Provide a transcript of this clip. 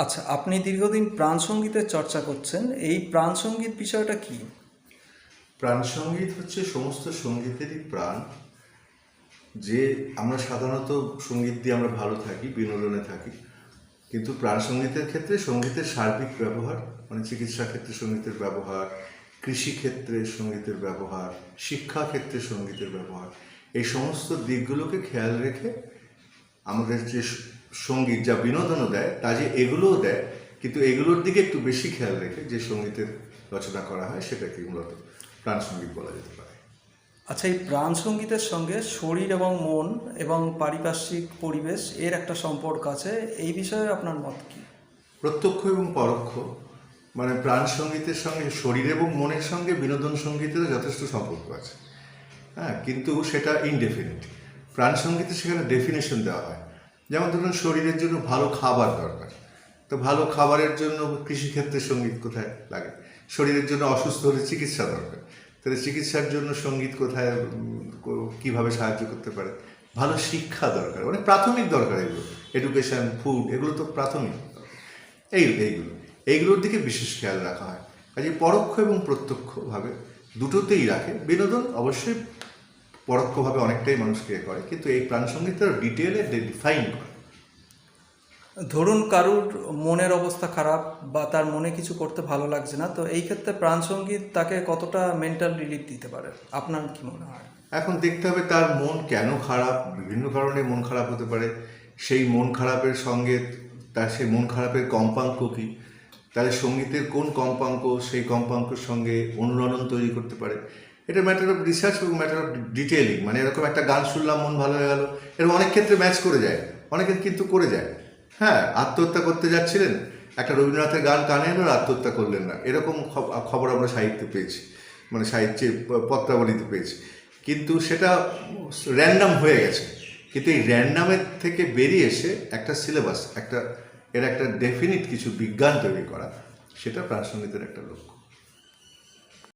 আচ্ছা, আপনি দীর্ঘদিন প্রাণ সঙ্গীতের চর্চা করছেন। এই প্রাণ সঙ্গীত বিষয়টা কি? প্রাণ সঙ্গীত হচ্ছে সমস্ত সঙ্গীতেরই প্রাণ। যে আমরা সাধারণত সঙ্গীত দিয়ে আমরা ভালো থাকি, বিনোদনে থাকি, কিন্তু প্রাণ সঙ্গীতের ক্ষেত্রে সঙ্গীতের সার্বিক ব্যবহার, মানে চিকিৎসা ক্ষেত্রে সঙ্গীতের ব্যবহার, কৃষিক্ষেত্রে সঙ্গীতের ব্যবহার, শিক্ষা ক্ষেত্রে সঙ্গীতের ব্যবহার, এই সমস্ত দিকগুলোকে খেয়াল রেখে আমাদের যে সঙ্গীত যা বিনোদনও দেয়, তা যে এগুলোও দেয়, কিন্তু এগুলোর দিকে একটু বেশি খেয়াল রেখে যে সঙ্গীতের রচনা করা হয় সেটাকে মূলত প্রাণ সঙ্গীত বলা যেতে পারে। আচ্ছা, এই প্রাণ সঙ্গীতের সঙ্গে শরীর এবং মন এবং পারিপার্শ্বিক পরিবেশ এর একটা সম্পর্ক আছে। এই বিষয়ে আপনার মত কি? প্রত্যক্ষ এবং পরোক্ষ, মানে প্রাণ সঙ্গীতের সঙ্গে শরীর এবং মনের সঙ্গে বিনোদন সঙ্গীতেরও যথেষ্ট সম্পর্ক আছে। হ্যাঁ, কিন্তু সেটা ইনডেফিনিট। প্রাণ সঙ্গীতে সেখানে ডেফিনেশন দেওয়া হয়। যেমন ধরুন, শরীরের জন্য ভালো খাবার দরকার, তো ভালো খাবারের জন্য কৃষিক্ষেত্রে সঙ্গীত কোথায় লাগে? শরীরের জন্য অসুস্থ হলে চিকিৎসা দরকার, তাহলে চিকিৎসার জন্য সঙ্গীত কোথায়, কিভাবে সাহায্য করতে পারে? ভালো শিক্ষা দরকার, মানে প্রাথমিক দরকার এগুলো, এডুকেশন, ফুড, এগুলো তো প্রাথমিক। এইগুলোর দিকে বিশেষ খেয়াল রাখা হয়। কাজে পরোক্ষ এবং প্রত্যক্ষভাবে দুটোতেই রাখে। বিনোদন অবশ্যই পরোক্ষভাবে অনেকটাই মানুষকে করে, কিন্তু এই প্রাণসঙ্গীত ডিটেলে ডিফাইন করে। ধরুন কারুর মনের অবস্থা খারাপ বা তার মনে কিছু করতে ভালো লাগছে না, তো এই ক্ষেত্রে প্রাণ সঙ্গীত তাকে কতটা মেন্টাল রিলিফ দিতে পারে? আপনার কি মনে হয়? এখন দেখতে হবে তার মন কেন খারাপ। বিভিন্ন কারণে মন খারাপ হতে পারে। সেই মন খারাপের সঙ্গে তার সেই মন খারাপের কম্পাঙ্ক কী, তাহলে সঙ্গীতের কোন কম্পাঙ্ক সেই কম্পাঙ্কের সঙ্গে অনুরণন তৈরি করতে পারে। এটা ম্যাটার অফ রিসার্চ এবং ম্যাটার অফ ডিটেলিং। মানে এরকম একটা গান শুনলাম, মন ভালো হয়ে গেল, এরকম অনেক ক্ষেত্রে ম্যাচ করে যায়, অনেকের কিন্তু করে যায়। হ্যাঁ, আত্মহত্যা করতে যাচ্ছিলেন, একটা রবীন্দ্রনাথের গান কানে এলো, আত্মহত্যা করলেন না, এরকম খবর আমরা সাহিত্যে পেয়েছি, মানে সাহিত্যে পত্রাবলিতে পেয়েছি। কিন্তু সেটা র্যান্ডাম হয়ে গেছে। কিন্তু এই র্যান্ডামের থেকে বেরিয়ে এসে একটা সিলেবাস, একটা ডেফিনিট কিছু বিজ্ঞান তৈরি করা, সেটা প্রাণসঙ্গীতের একটা লক্ষ্য।